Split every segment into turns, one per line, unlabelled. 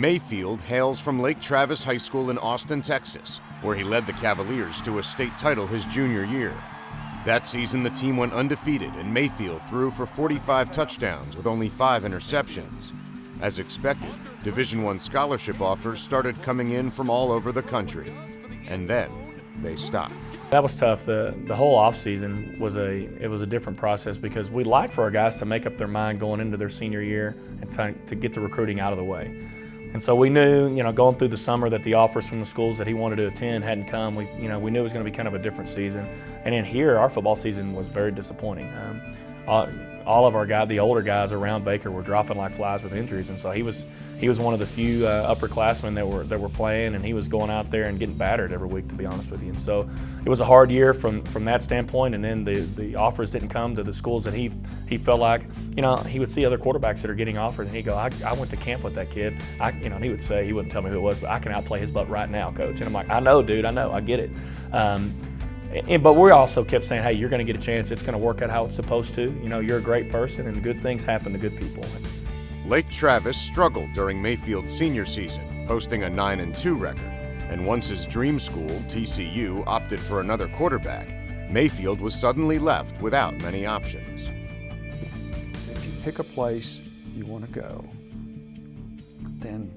Mayfield hails from Lake Travis High School in Austin, Texas, where he led the Cavaliers to a state title his junior year. That season, the team went undefeated, and Mayfield threw for 45 touchdowns with only 5 interceptions. As expected, Division I scholarship offers started coming in from all over the country, and then they stopped.
That was tough. The whole offseason was a different process because we'd like for our guys to make up their mind going into their senior year and to get the recruiting out of the way. And so we knew, going through the summer that the offers from the schools that he wanted to attend hadn't come. We knew it was going to be kind of a different season. And in here, our football season was very disappointing. All of our guys, the older guys around Baker, were dropping like flies with injuries, and so he was one of the few upperclassmen that were playing, and he was going out there and getting battered every week, to be honest with you. And so it was a hard year from that standpoint. And then the offers didn't come to the schools that he felt like, he would see other quarterbacks that are getting offered, and he'd go, I went to camp with that kid. And he would say, he wouldn't tell me who it was, but I can outplay his butt right now, coach. And I'm like, I know, dude, I get it. But we also kept saying, hey, you're going to get a chance. It's going to work out how it's supposed to. You're a great person, and good things happen to good people.
Lake Travis struggled during Mayfield's senior season, posting a 9-2 record. And once his dream school, TCU, opted for another quarterback, Mayfield was suddenly left without many options.
If you pick a place you want to go, then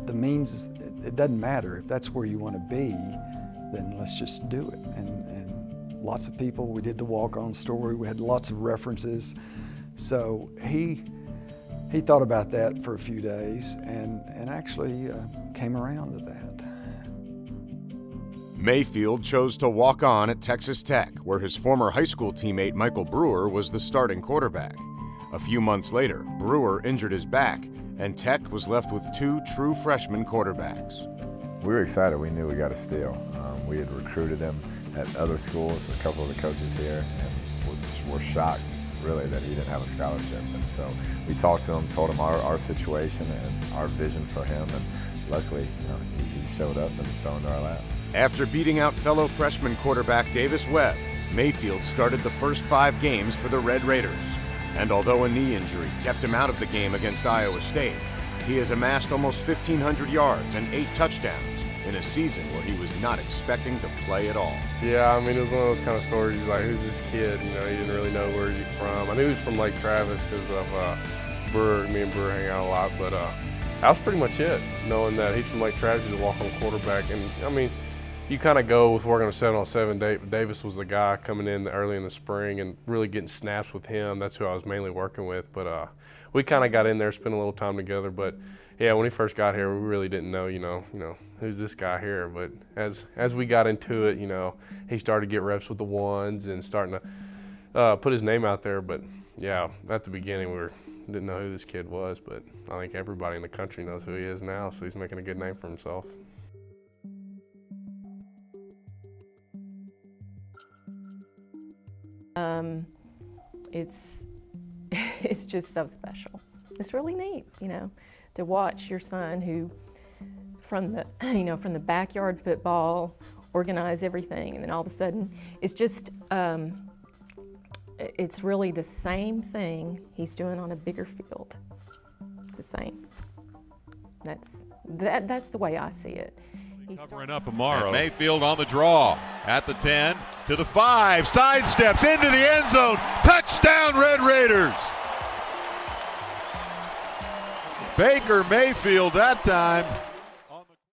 the means, it doesn't matter. If that's where you want to be, then let's just do it. And lots of people, we did the walk-on story, we had lots of references. So he thought about that for a few days and actually came around to that.
Mayfield chose to walk on at Texas Tech, where his former high school teammate Michael Brewer was the starting quarterback. A few months later, Brewer injured his back, and Tech was left with 2 true freshman quarterbacks.
We were excited. We knew we got a steal. We had recruited him at other schools, a couple of the coaches here, and were shocked, really, that he didn't have a scholarship. And so we talked to him, told him our situation and our vision for him, and luckily, he showed up and fell into our lap.
After beating out fellow freshman quarterback Davis Webb, Mayfield started the first 5 games for the Red Raiders. And although a knee injury kept him out of the game against Iowa State, he has amassed almost 1,500 yards and 8 touchdowns in a season where he was not expecting to play at all.
Yeah, it was one of those kind of stories, like, who's this kid? He didn't really know where he's from. I knew he was from Lake Travis because of Brewer. Me and Brewer hang out a lot, but that was pretty much it, knowing that he's from Lake Travis, he's a walk-on quarterback. And, you kind of go with working on 7-on-7. Davis was the guy coming in early in the spring and really getting snaps with him. That's who I was mainly working with. But we kind of got in there, spent a little time together. But yeah, when he first got here, we really didn't know, who's this guy here. But as we got into it, he started to get reps with the ones and starting to put his name out there. But yeah, at the beginning, we didn't know who this kid was. But I think everybody in the country knows who he is now, so he's making a good name for himself.
It's just so special. It's really neat, to watch your son who, from the backyard football, organize everything, and then all of a sudden, it's just, it's really the same thing he's doing on a bigger field. It's the same. That's the way I see it.
Covering up tomorrow.
And Mayfield on the draw at the 10 to the 5, sidesteps into the end zone. Touchdown, Red Raiders. Baker Mayfield that time